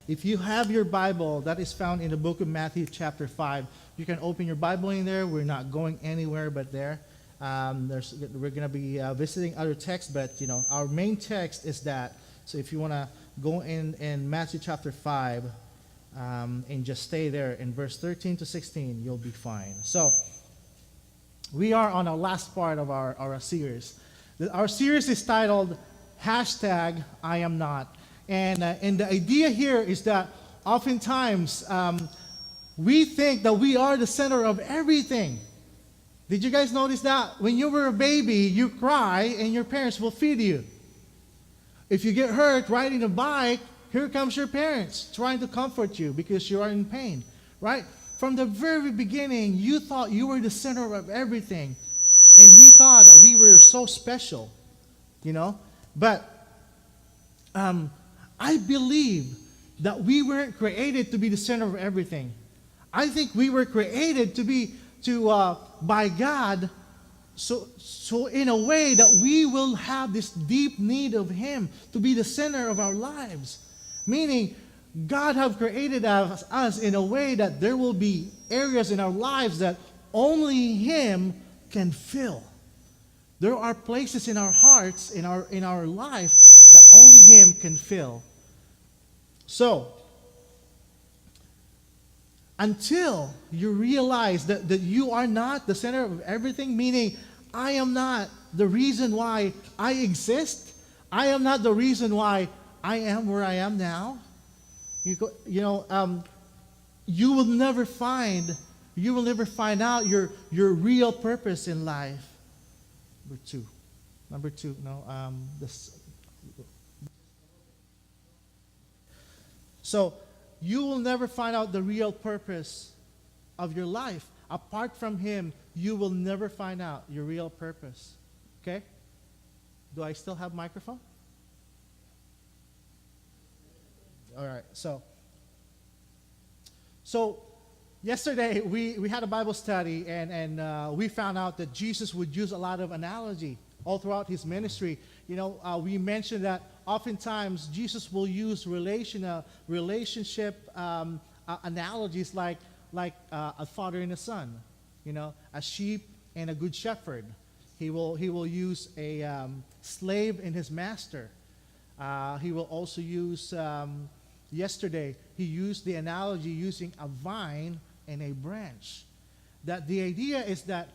If you have your Bible, that is found in the book of Matthew chapter 5. You can open your Bible in there. We're not going anywhere but there. We're going to be visiting other texts, but our main text is that. So if you want to go in Matthew chapter 5 and just stay there in verse 13 to 16, you'll be fine. So we are on our last part of our series. Our series is titled #IamNot. And the idea here is that oftentimes we think that we are the center of everything. Did you guys notice that? When you were a baby, you cry and your parents will feed you. If you get hurt riding a bike, here comes your parents trying to comfort you because you are in pain, right? From the very beginning, you thought you were the center of everything. And we thought that we were so special, But I believe that we weren't created to be the center of everything. I think we were created by God, so in a way that we will have this deep need of Him to be the center of our lives. Meaning, God have created us in a way that there will be areas in our lives that only Him can fill. There are places in our hearts, in our life, that only Him can fill. So, until you realize that you are not the center of everything, meaning I am not the reason why I exist, I am not the reason why I am where I am now, you will never find out your real purpose in life. Number two. So you will never find out the real purpose of your life. Apart from Him, you will never find out your real purpose. Okay? Do I still have microphone? All right. So yesterday we had a Bible study and we found out that Jesus would use a lot of analogy all throughout His ministry. We mentioned that oftentimes Jesus will use relationship analogies like a father and a son, a sheep and a good shepherd. He will use a slave and his master. He will also use, yesterday, he used the analogy using a vine and a branch. That the idea is that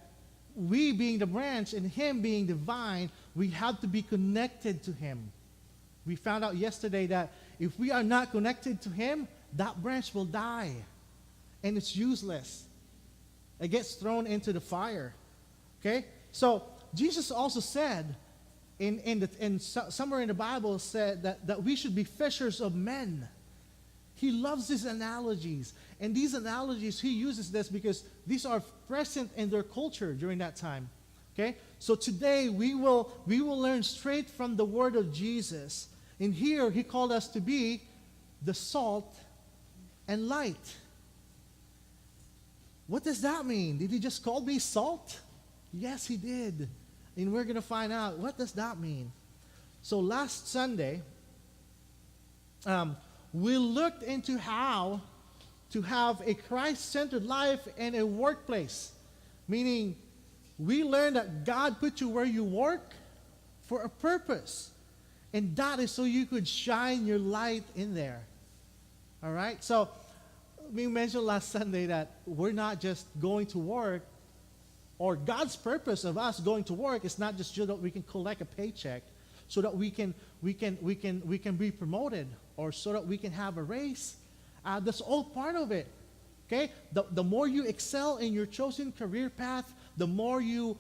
we being the branch and Him being the vine, we have to be connected to Him. We found out yesterday that if we are not connected to Him, that branch will die. And it's useless. It gets thrown into the fire. Okay? So, Jesus also said, somewhere in the Bible said that we should be fishers of men. He loves these analogies. And these analogies, He uses this because these are present in their culture during that time. Okay? So today, we will learn straight from the Word of Jesus. And here, He called us to be the salt and light. What does that mean? Did He just call me salt? Yes, He did. And we're going to find out, what does that mean? So last Sunday, we looked into how to have a Christ-centered life in a workplace. Meaning, we learned that God put you where you work for a purpose. And that is so you could shine your light in there. All right? So, we mentioned last Sunday that we're not just going to work, or God's purpose of us going to work is not just so that we can collect a paycheck, so that we can be promoted, or so that we can have a raise. That's all part of it. Okay? The more you excel in your chosen career path, the more you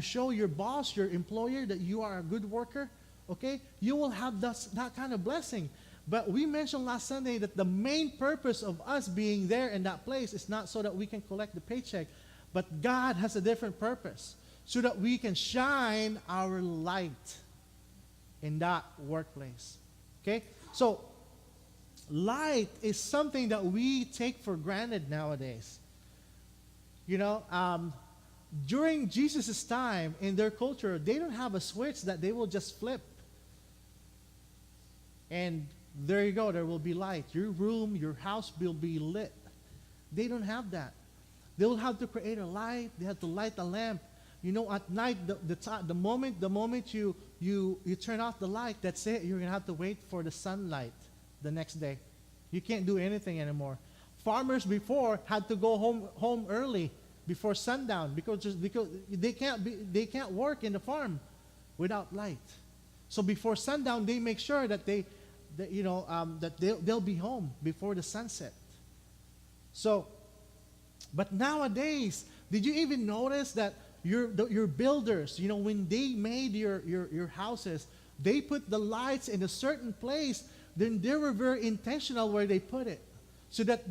show your boss, your employer, that you are a good worker. Okay? You will have that kind of blessing. But we mentioned last Sunday that the main purpose of us being there in that place is not so that we can collect the paycheck, but God has a different purpose, so that we can shine our light in that workplace. Okay? So, light is something that we take for granted nowadays. During Jesus' time, in their culture, they don't have a switch that they will just flip. And there you go, there will be light. Your room, your house will be lit. They don't have that. They will have to create a light. They have to light a lamp. You know, at night, the moment you turn off the light, that's it. You're going to have to wait for the sunlight the next day. You can't do anything anymore. Farmers before had to go home early before sundown because they can't work in the farm without light. So before sundown, they make sure that they'll be home before the sunset. So, but nowadays, did you even notice that your builders, when they made your houses, they put the lights in a certain place. Then they were very intentional where they put it, so that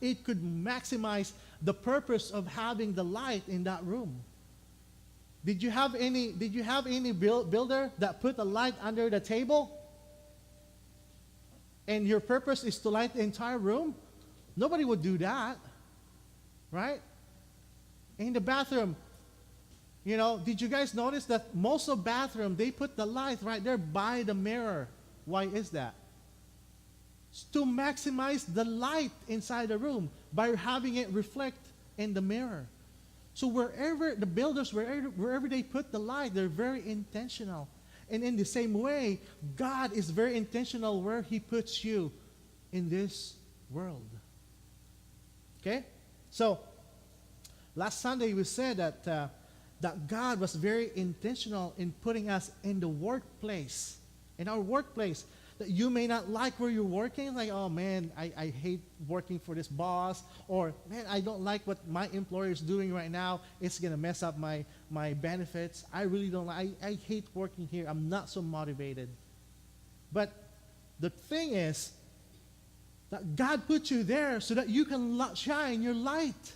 it could maximize the purpose of having the light in that room. Did you have any builder that put a light under the table? And your purpose is to light the entire room? Nobody would do that, right? In the bathroom, did you guys notice that most of bathroom, they put the light right there by the mirror? Why is that? It's to maximize the light inside the room by having it reflect in the mirror. So wherever the builders, wherever they put the light, they're very intentional. And in the same way, God is very intentional where He puts you in this world. Okay? So, last Sunday we said that God was very intentional in putting us in the workplace, in our workplace. That you may not like where you're working, like, oh man, I hate working for this boss, or man, I don't like what my employer is doing right now. It's gonna mess up my benefits. I really don't like. I hate working here. I'm not so motivated. But the thing is that God put you there so that you can shine your light.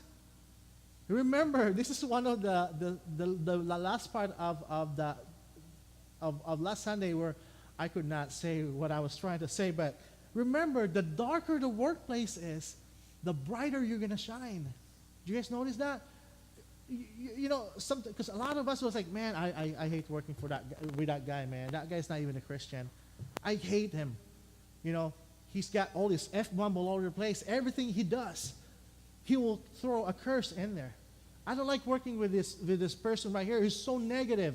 Remember, this is one of the last part of last Sunday where I could not say what I was trying to say, but remember, the darker the workplace is, the brighter you're going to shine. Do you guys notice that? Because a lot of us was like, man, I hate working with that guy, man. That guy's not even a Christian. I hate him. He's got all this F-bomb all over the place. Everything he does, he will throw a curse in there. I don't like working with this person right here. He's so negative.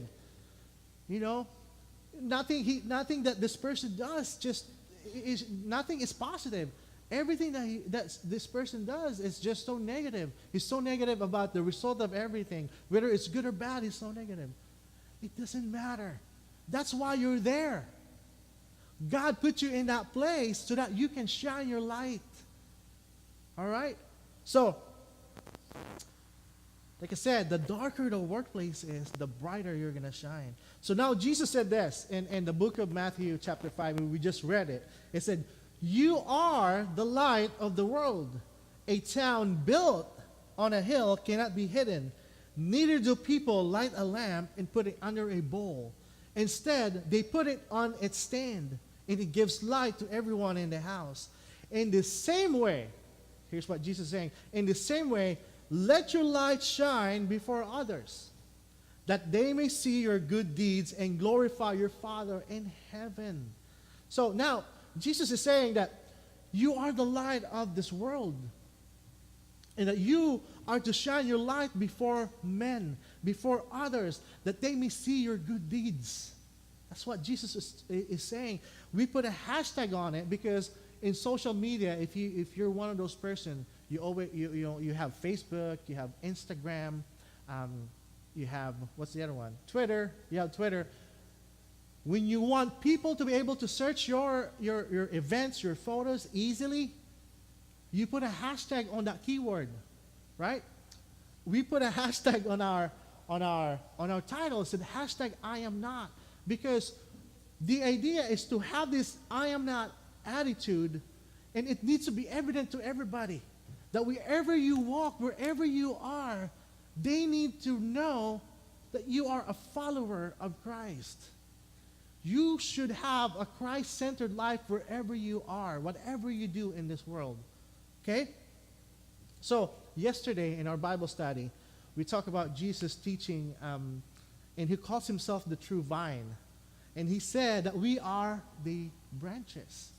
Nothing that this person does nothing is positive. Everything that this person does is just so negative. He's so negative about the result of everything. Whether it's good or bad, he's so negative. It doesn't matter. That's why you're there. God put you in that place so that you can shine your light. All right? So, like I said, the darker the workplace is, the brighter you're going to shine. So now Jesus said this in the book of Matthew chapter 5, we just read it. It said, you are the light of the world. A town built on a hill cannot be hidden. Neither do people light a lamp and put it under a bowl. Instead, they put it on its stand, and it gives light to everyone in the house. In the same way, here's what Jesus is saying, in the same way, let your light shine before others, that they may see your good deeds and glorify your Father in heaven. So now, Jesus is saying that you are the light of this world, and that you are to shine your light before men, before others, that they may see your good deeds. That's what Jesus is saying. We put a hashtag on it because in social media, if you're one of those persons, you have Facebook, you have Instagram, you have, what's the other one? Twitter. You have Twitter. When you want people to be able to search your events, your photos easily, you put a hashtag on that keyword, right? We put a hashtag on our titles, and hashtag iamnot, because the idea is to have this I am not attitude, and it needs to be evident to everybody. That wherever you walk, wherever you are, they need to know that you are a follower of Christ. You should have a Christ-centered life wherever you are, whatever you do in this world. Okay? So, yesterday in our Bible study, we talked about Jesus teaching, and He calls Himself the true vine. And he said that we are the branches.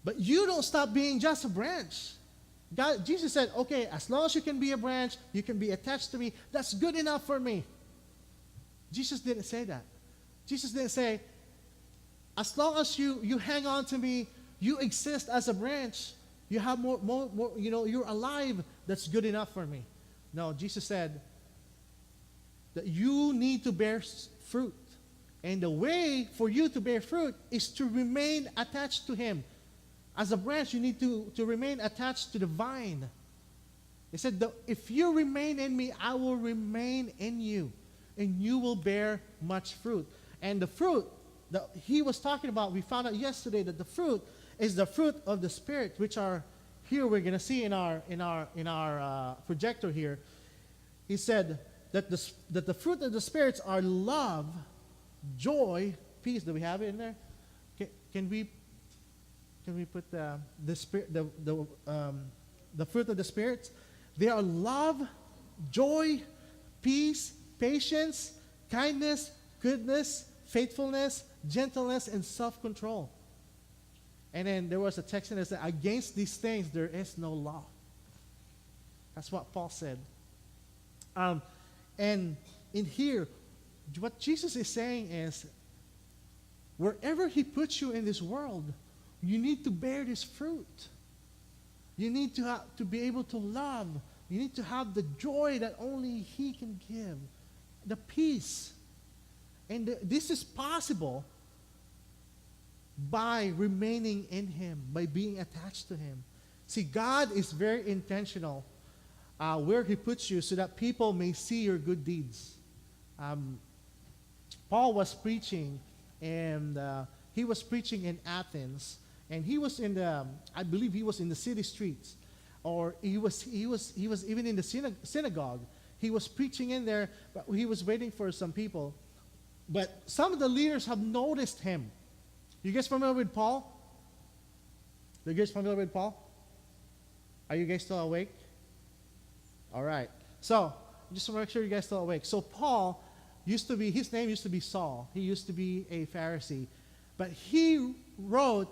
But you don't stop being just a branch. Jesus said, okay, as long as you can be a branch, you can be attached to me, that's good enough for me. Jesus didn't say that. Jesus didn't say, as long as you hang on to me, you exist as a branch, you have more, you're alive, that's good enough for me. No, Jesus said that you need to bear fruit. And the way for you to bear fruit is to remain attached to him. As a branch, you need to remain attached to the vine. He said, if you remain in me, I will remain in you, and you will bear much fruit. And the fruit that he was talking about, we found out yesterday that the fruit is the fruit of the Spirit, which are here we're going to see in our projector here. He said that the fruit of the spirits are love, joy, peace. Do we have it in there? Can we put the fruit of the spirits? They are love, joy, peace, patience, kindness, goodness, faithfulness, gentleness, and self-control. And then there was a text in there that said, against these things there is no law. That's what Paul said. And in here, what Jesus is saying is, wherever he puts you in this world, you need to bear this fruit. You need to be able to love. You need to have the joy that only he can give. The peace. And this is possible by remaining in him, by being attached to him. See, God is very intentional where he puts you so that people may see your good deeds. Paul was preaching, and he was preaching in Athens, and he was I believe he was in the city streets, or he was even in the synagogue. He was preaching in there, but he was waiting for some people. But some of the leaders have noticed him. You guys familiar with Paul? Are you guys familiar with Paul? Are you guys still awake? All right. So, just to make sure you guys still awake. So Paul his name used to be Saul. He used to be a Pharisee. But he wrote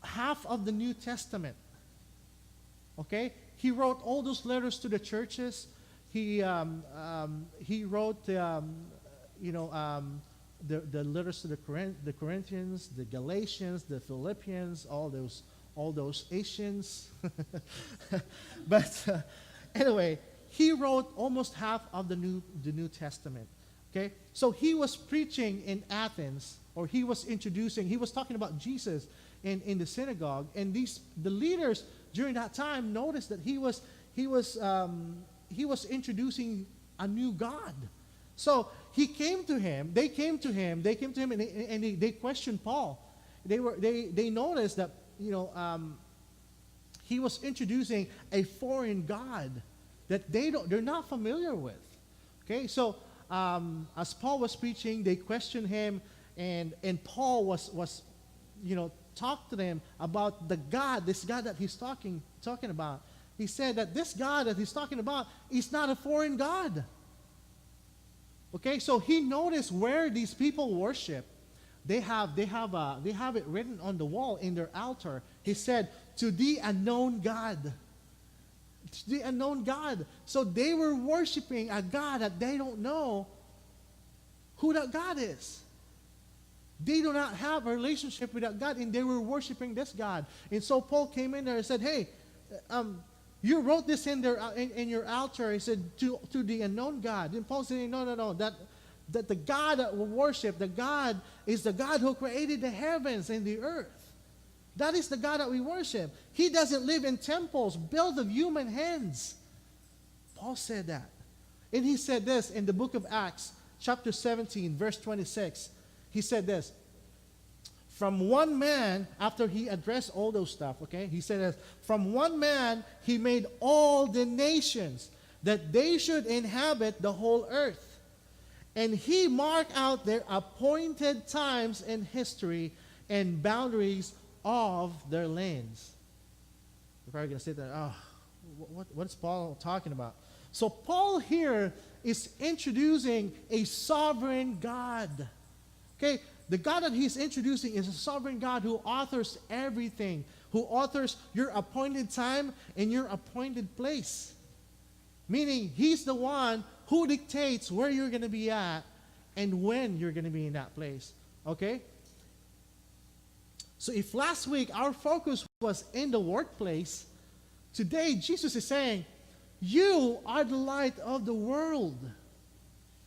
half of the New Testament. Okay? He wrote all those letters to the churches. He wrote the letters to the Corinthians, the Galatians, the Philippians, all those Asians. But anyway, he wrote almost half of the New Testament. Okay, so he was preaching in Athens, or he was talking about Jesus in the synagogue, and the leaders during that time noticed that he was introducing a new God. So they came to him, and they questioned Paul. They noticed that he was introducing a foreign God that they're not familiar with. Okay, so as Paul was preaching, they questioned him, and Paul was talked to them about this God that he's talking about. He said that this God that he's talking about is not a foreign God. Okay, so he noticed where these people worship. They have it written on the wall in their altar. He said, "To the unknown God." To the unknown God. So they were worshiping a God that they don't know who that God is. They do not have a relationship with that God, and they were worshiping this God. And so Paul came in there and said, "Hey, you wrote this in your altar." He said, to the unknown God. And Paul said, no, that the God that we worship, the God is the God who created the heavens and the earth. That is the God that we worship. He doesn't live in temples built of human hands. Paul said that. And he said this in the book of Acts, chapter 17, verse 26. He said this, from one man, after he addressed all those stuff, okay, he said this, from one man he made all the nations that they should inhabit the whole earth. And he marked out their appointed times in history and boundaries of their lands. You're probably going to say that, what is Paul talking about? So Paul here is introducing a sovereign God. Okay, the God that he's introducing is a sovereign God who authors everything, who authors your appointed time and your appointed place. Meaning, he's the one who dictates where you're going to be at and when you're going to be in that place. Okay? So if last week our focus was in the workplace, today Jesus is saying, you are the light of the world.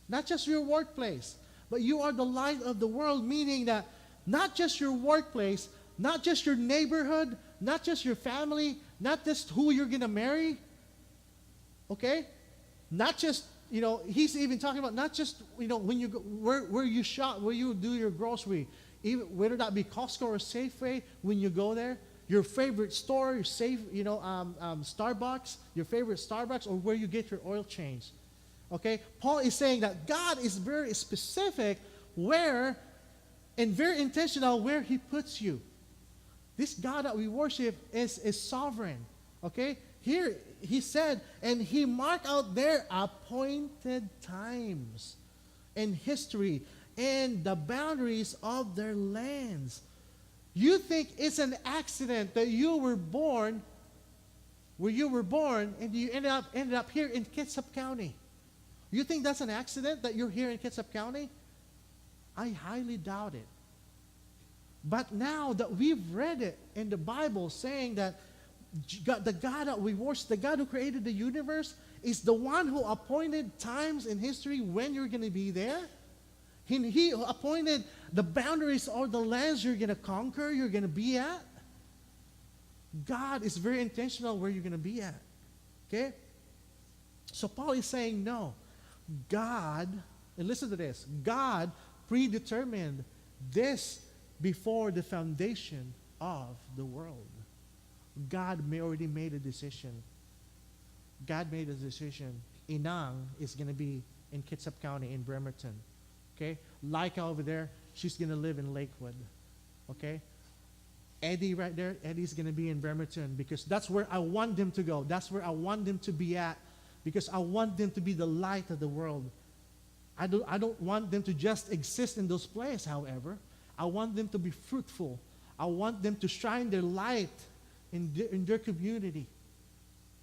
Not just your workplace, but you are the light of the world, meaning that not just your workplace, not just your neighborhood, not just your family, not just who you're going to marry, okay? Not just, he's even talking about not just, when you go, where you shop, where you do your grocery, even whether that be Costco or Safeway, when you go there, your favorite store, your Starbucks, your favorite Starbucks, or where you get your oil change. Okay? Paul is saying that God is very specific where and very intentional where he puts you. This God that we worship is sovereign. Okay? Here, he said, and he marked out their appointed times in history and the boundaries of their lands. You think it's an accident that you were born where you were born and you ended up here in Kitsap County. You think that's an accident that you're here in Kitsap County? I highly doubt it. But now that we've read it in the Bible saying that the God that we worship, the God who created the universe, is the one who appointed times in history when you're going to be there. He appointed the boundaries or the lands you're going to conquer, you're going to be at. God is very intentional where you're going to be at. Okay? So Paul is saying, no. God, and listen to this, God predetermined this before the foundation of the world. God already made a decision. God made a decision. Inang is going to be in Kitsap County in Bremerton. Okay? Laika over there, she's going to live in Lakewood. Okay? Eddie right there, Eddie's going to be in Bremerton because that's where I want them to go. That's where I want them to be at because I want them to be the light of the world. I don't want them to just exist in those places, however. I want them to be fruitful. I want them to shine their light in their community.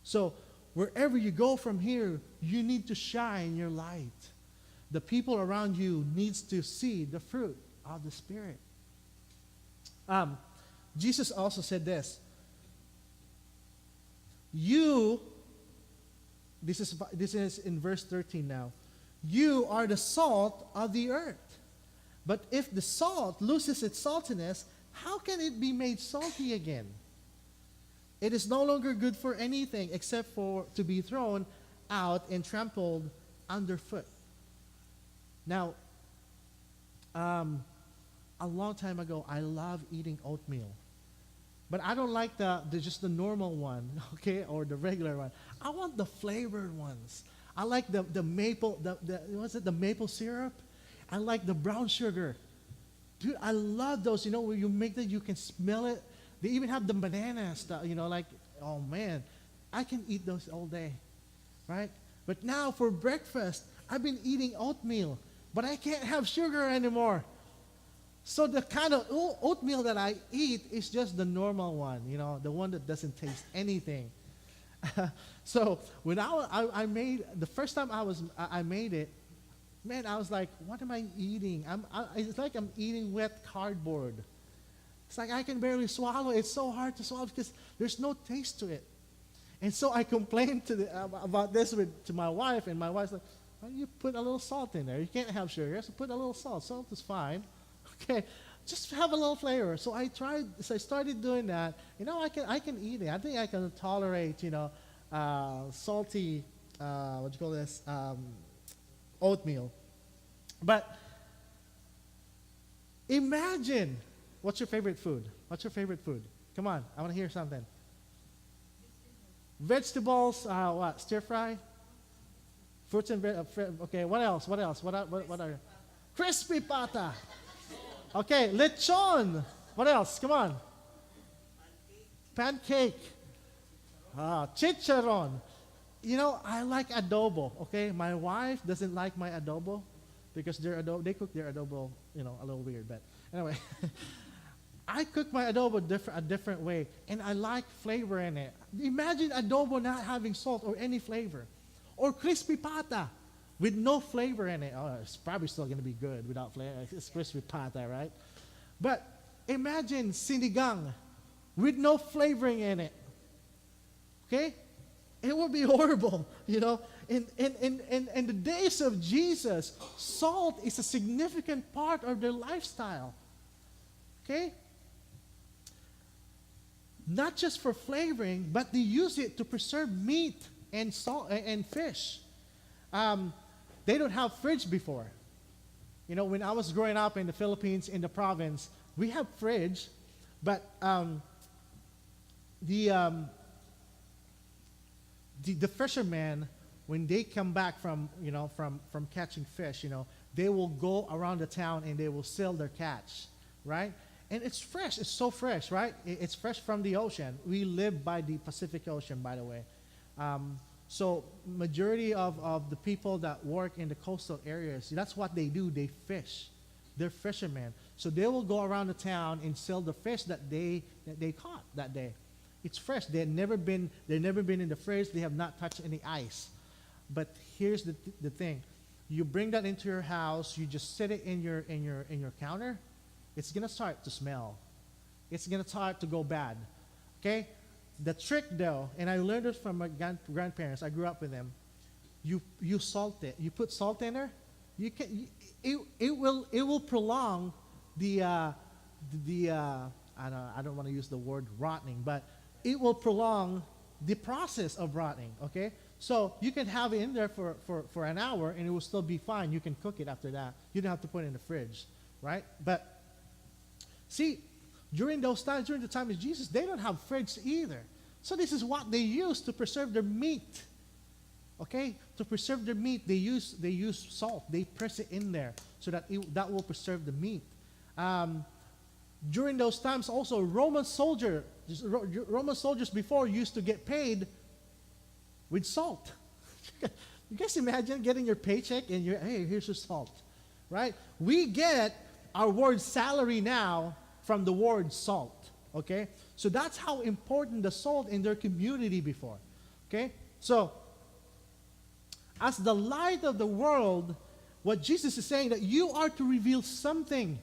So wherever you go from here, you need to shine your light. The people around you needs to see the fruit of the Spirit. Jesus also said this. This is in verse 13 now. You are the salt of the earth. But if the salt loses its saltiness, how can it be made salty again? It is no longer good for anything except for to be thrown out and trampled underfoot. Now, a long time ago, I love eating oatmeal. But I don't like just the normal one, okay, or the regular one. I want the flavored ones. I like the maple, the maple syrup. I like the brown sugar. Dude, I love those, where you make that, you can smell it. They even have the banana stuff, oh man, I can eat those all day, right? But now for breakfast, I've been eating oatmeal, but I can't have sugar anymore. So the kind of oatmeal that I eat is just the normal one, the one that doesn't taste anything. So when I made, the first time I made it, man, I was like, what am I eating? It's like I'm eating wet cardboard. It's like I can barely swallow. It's so hard to swallow because there's no taste to it. And so I complained about this to my wife, and my wife's like, why don't you put a little salt in there? You can't have sugar, so put a little salt. Salt is fine. Okay, just have a little flavor. So I started doing that. I can eat it. I think I can tolerate, salty, oatmeal. But imagine, what's your favorite food? What's your favorite food? Come on, I want to hear something. Vegetables, what? Stir fry? Fruits and okay, what else? What are crispy pata. Okay, lechon. What else? Come on. Pancake. Chicharon. I like adobo, okay? My wife doesn't like my adobo. because they cook their adobo, a little weird. But anyway, I cook my adobo a different way, and I like flavor in it. Imagine adobo not having salt or any flavor, or crispy pata with no flavor in it. Oh, it's probably still going to be good without flavor. It's crispy pata, right? But imagine sinigang with no flavoring in it. Okay? It would be horrible, In the days of Jesus, salt is a significant part of their lifestyle. Okay? Not just for flavoring, but they use it to preserve meat and salt and fish. They don't have fridge before. When I was growing up in the Philippines, in the province, we have fridge, but the fishermen, when they come back from catching fish, they will go around the town and they will sell their catch, right? And it's fresh. It's so fresh, right? It's fresh from the ocean. We live by the Pacific Ocean, by the way. So majority of the people that work in the coastal areas, that's what they do. They fish. They're fishermen. So they will go around the town and sell the fish that they caught that day. It's fresh. They've never been in the fridge. They have not touched any ice. But here's the thing: you bring that into your house. You just sit it in your counter. It's gonna start to smell. It's gonna start to go bad. Okay. The trick, though, and I learned it from my grandparents. I grew up with them. You salt it. You put salt in there. It will prolong the I don't want to use the word rotting, but it will prolong the process of rotting. Okay, so you can have it in there for an hour and it will still be fine. You can cook it after that. You don't have to put it in the fridge, right? But see, during the time of Jesus, they don't have fridge either. So this is what they use to preserve their meat. Okay, to preserve their meat, they use salt. They press it in there so that that will preserve the meat. During those times, also Roman soldiers before used to get paid with salt. You guys imagine getting your paycheck and hey, here's your salt, right? We get our word salary now from the word salt. Okay, so that's how important the salt in their community before. Okay, so as the light of the world, what Jesus is saying, that you are to reveal something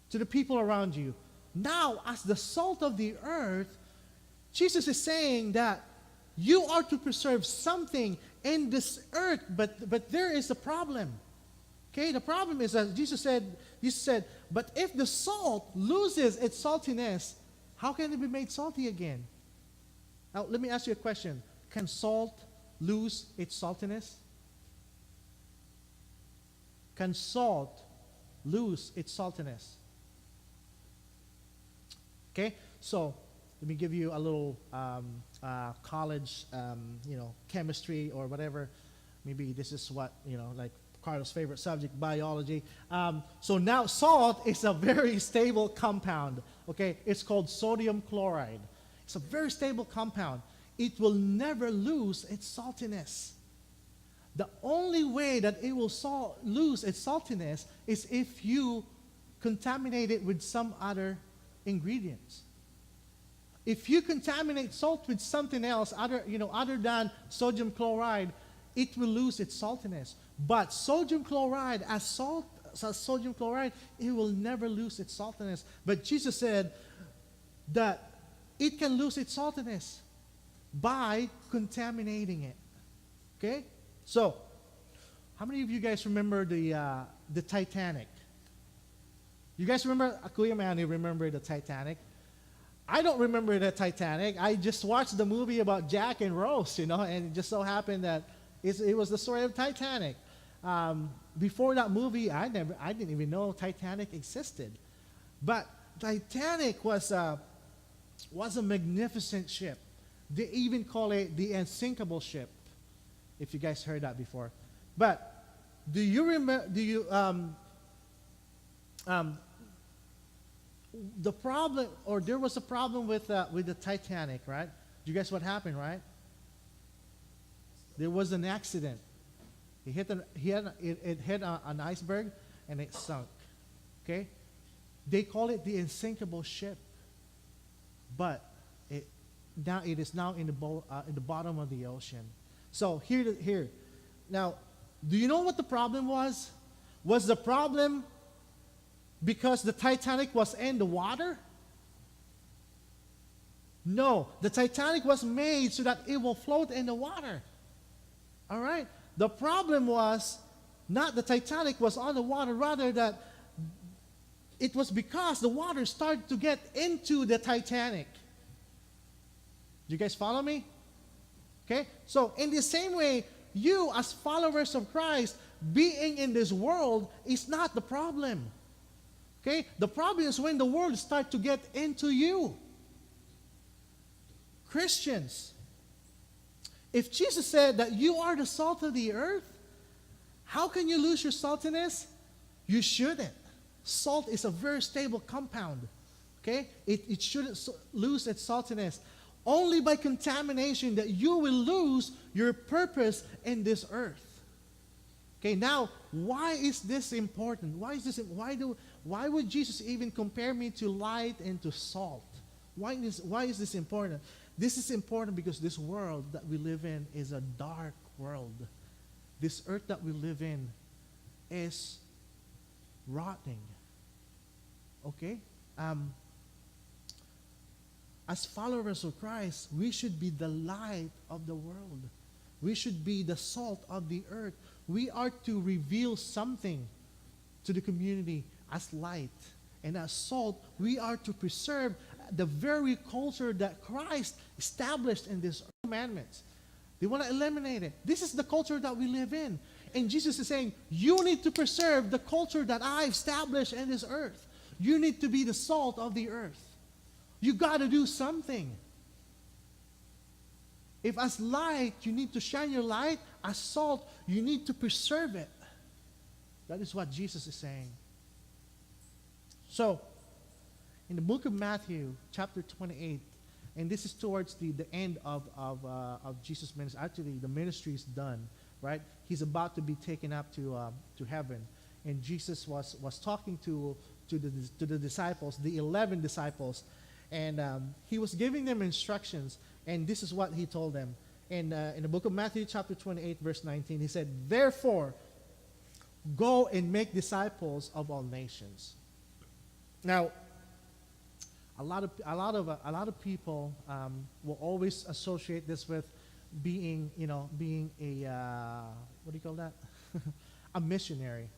to the people around you. Now, as the salt of the earth, Jesus is saying that you are to preserve something in this earth, but there is a problem. Okay, the problem is that Jesus said, but if the salt loses its saltiness, how can it be made salty again? Now, let me ask you a question. Can salt lose its saltiness? Can salt lose its saltiness? Okay, so let me give you a little college, chemistry or whatever. Maybe this is what, like Carlos' favorite subject, biology. So now salt is a very stable compound. Okay, it's called sodium chloride. It's a very stable compound. It will never lose its saltiness. The only way that it will lose its saltiness is if you contaminate it with some other ingredients. If you contaminate salt with something else other than sodium chloride, it will lose its saltiness. But sodium chloride, as sodium chloride, it will never lose its saltiness. But Jesus said that it can lose its saltiness by contaminating it. Okay? So, how many of you guys remember the Titanic? You guys remember, Kuya Manny remember the Titanic? I don't remember the Titanic. I just watched the movie about Jack and Rose, and it just so happened that it was the story of Titanic. Before that movie, I didn't even know Titanic existed. But Titanic was a magnificent ship. They even call it the unsinkable ship, if you guys heard that before. But do you remember? The problem, or there was a problem with the Titanic, right? Do you guess what happened, right? There was an accident. It hit an iceberg and it sunk. Okay? They call it the unsinkable ship. But it is now in the bottom of the ocean. So here. Now, do you know what the problem was? Was the problem because the Titanic was in the water? No, the Titanic was made so that it will float in the water. All right? The problem was not the Titanic was on the water, rather that it was because the water started to get into the Titanic. Do you guys follow me? Okay? So in the same way, you as followers of Christ, being in this world is not the problem. Okay? The problem is when the world starts to get into you. Christians, if Jesus said that you are the salt of the earth, how can you lose your saltiness? You shouldn't. Salt is a very stable compound. Okay? It shouldn't lose its saltiness. Only by contamination that you will lose your purpose in this earth. Okay, now, why is this important? Why would Jesus even compare me to light and to salt? Why is this important? This is important because this world that we live in is a dark world. This earth that we live in is rotting. Okay? As followers of Christ, we should be the light of the world. We should be the salt of the earth. We are to reveal something to the community as light. And as salt, we are to preserve the very culture that Christ established in these commandments. They want to eliminate it. This is the culture that we live in. And Jesus is saying, you need to preserve the culture that I established in this earth. You need to be the salt of the earth. You got to do something. If as light, you need to shine your light, as salt, you need to preserve it. That is what Jesus is saying. So, in the book of Matthew, chapter 28, and this is towards the end of Jesus' ministry. Actually, the ministry is done, right? He's about to be taken up to heaven. And Jesus was talking to the disciples, the 11 disciples, and he was giving them instructions, and this is what he told them. In the book of Matthew, chapter 28, verse 19, he said, "Therefore, go and make disciples of all nations." Now, a lot of people will always associate this with being a what do you call that? A missionary.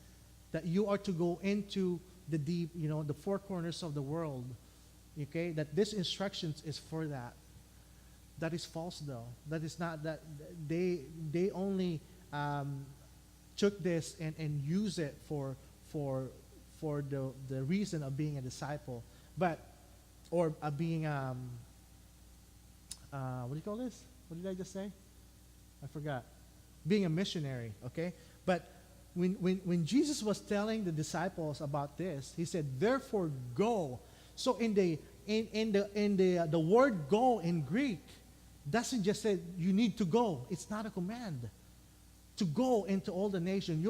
That you are to go into the deep, the four corners of the world. Okay, that this instructions is for that. That is false, though. That is not that they only took this and use it for the reason of being a disciple, or being what do you call this? What did I just say? I forgot. Being a missionary. Okay, but when Jesus was telling the disciples about this, he said, "Therefore go." So in the word "go" in Greek doesn't just say you need to go. It's not a command to go into all the nations.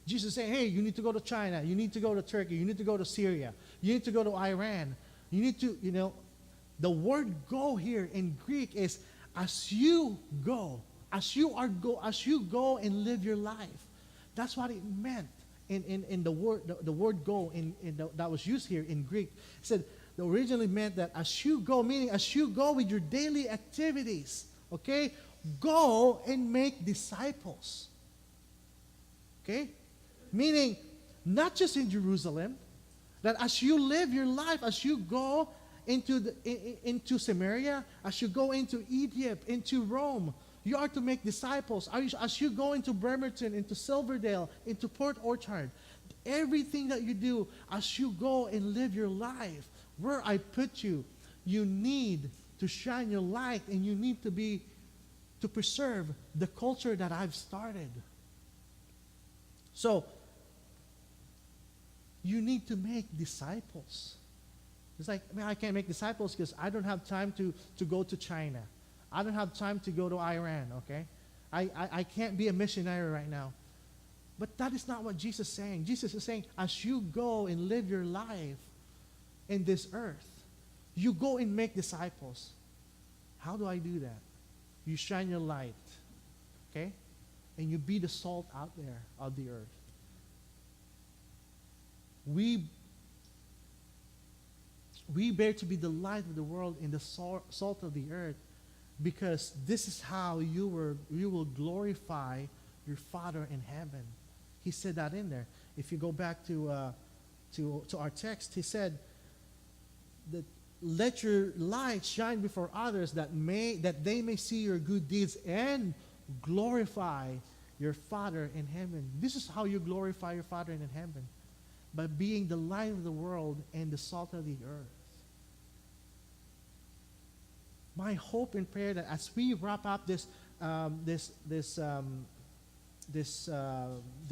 Jesus is saying, hey, you need to go to China. You need to go to Turkey. You need to go to Syria. You need to go to Iran. You need to, the word "go" here in Greek is as you go, as you go and live your life. That's what it meant in the word "go" that was used here in Greek. It said it originally meant that as you go, meaning as you go with your daily activities, okay, go and make disciples. Okay, meaning not just in Jerusalem, that as you live your life, as you go into Samaria, as you go into Egypt, into Rome, you are to make disciples. As you go into Bremerton, into Silverdale, into Port Orchard, everything that you do, as you go and live your life, where I put you, you need to shine your light, and you need to preserve the culture that I've started. So, you need to make disciples. It's like, I can't make disciples because I don't have time to go to China. I don't have time to go to Iran, okay? I can't be a missionary right now. But that is not what Jesus is saying. Jesus is saying, as you go and live your life in this earth, you go and make disciples. How do I do that? You shine your light, okay? And you be the salt out there of the earth. We bear to be the light of the world and the salt of the earth, because this is how you will glorify your Father in heaven. He said that in there. If you go back to our text, he said that let your light shine before others, that they may see your good deeds and glorify your Father in heaven. This is how you glorify your Father in heaven, by being the light of the world and the salt of the earth. My hope and prayer that as we wrap up this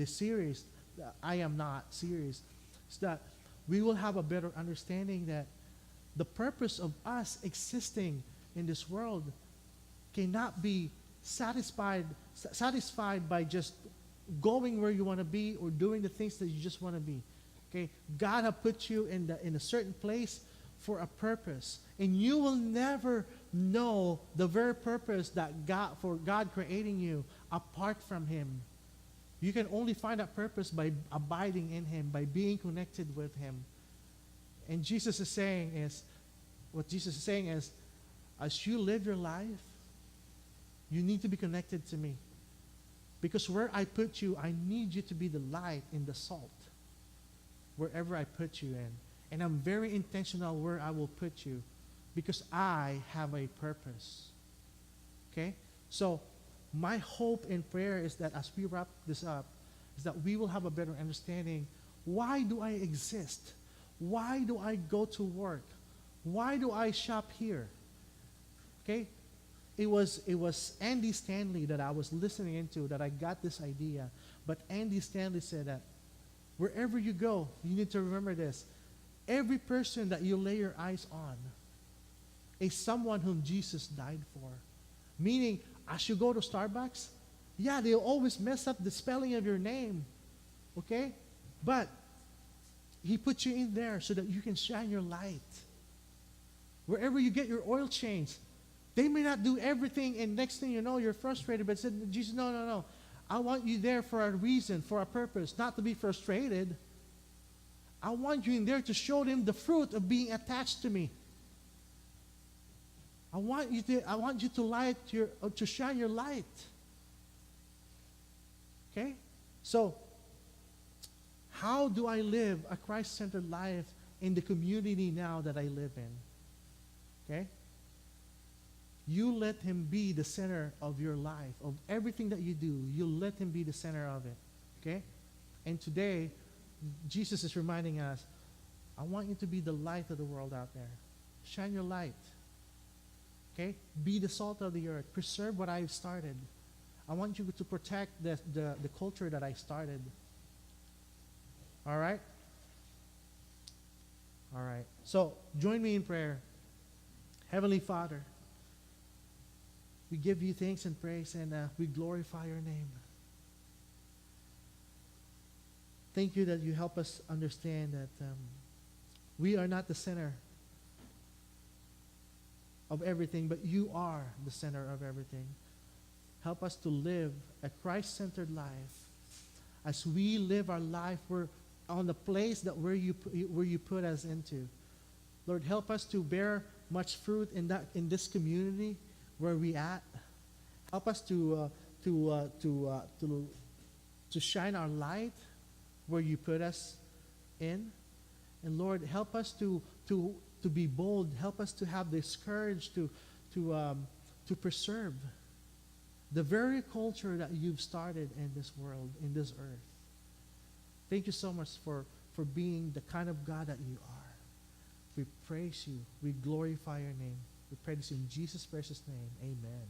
series, the I Am Not series, is that we will have a better understanding that the purpose of us existing in this world cannot be satisfied by just going where you want to be or doing the things that you just want to be. Okay, God has put you in a certain place for a purpose, and you will never know the very purpose that God creating you apart from Him. You can only find that purpose by abiding in Him, by being connected with Him. And what Jesus is saying is, as you live your life, you need to be connected to me. Because where I put you, I need you to be the light and the salt wherever I put you in. And I'm very intentional where I will put you, because I have a purpose. Okay? So my hope and prayer is that as we wrap this up, is that we will have a better understanding. Why do I exist? Why do I go to work? Why do I shop here? Okay? It was Andy Stanley that I was listening into that I got this idea. But Andy Stanley said that wherever you go, you need to remember this. Every person that you lay your eyes on is someone whom Jesus died for. Meaning, as you go to Starbucks, yeah, they'll always mess up the spelling of your name. Okay? But He put you in there so that you can shine your light. Wherever you get your oil change, they may not do everything, and next thing you know, you're frustrated. But said, Jesus, no. I want you there for a reason, for a purpose, not to be frustrated. I want you in there to show them the fruit of being attached to me. I want you to shine your light. Okay? So, how do I live a Christ-centered life in the community now that I live in? Okay? You let Him be the center of your life, of everything that you do. You let Him be the center of it. Okay? And today, Jesus is reminding us, I want you to be the light of the world out there. Shine your light. Okay? Be the salt of the earth. Preserve what I've started. I want you to protect the culture that I started. All right? All right. So, join me in prayer. Heavenly Father, we give you thanks and praise, and we glorify your name. Thank you that you help us understand that we are not the center of everything, but you are the center of everything. Help us to live a Christ-centered life. As we live our life, we're on the place that where you put us into. Lord, help us to bear much fruit in this community where we at. Help us to shine our light where you put us in. And Lord, help us to be bold. Help us to have this courage to preserve the very culture that you've started in this world, in this earth. Thank you so much for being the kind of God that you are. We praise you. We glorify your name. We pray this in Jesus' precious name. Amen.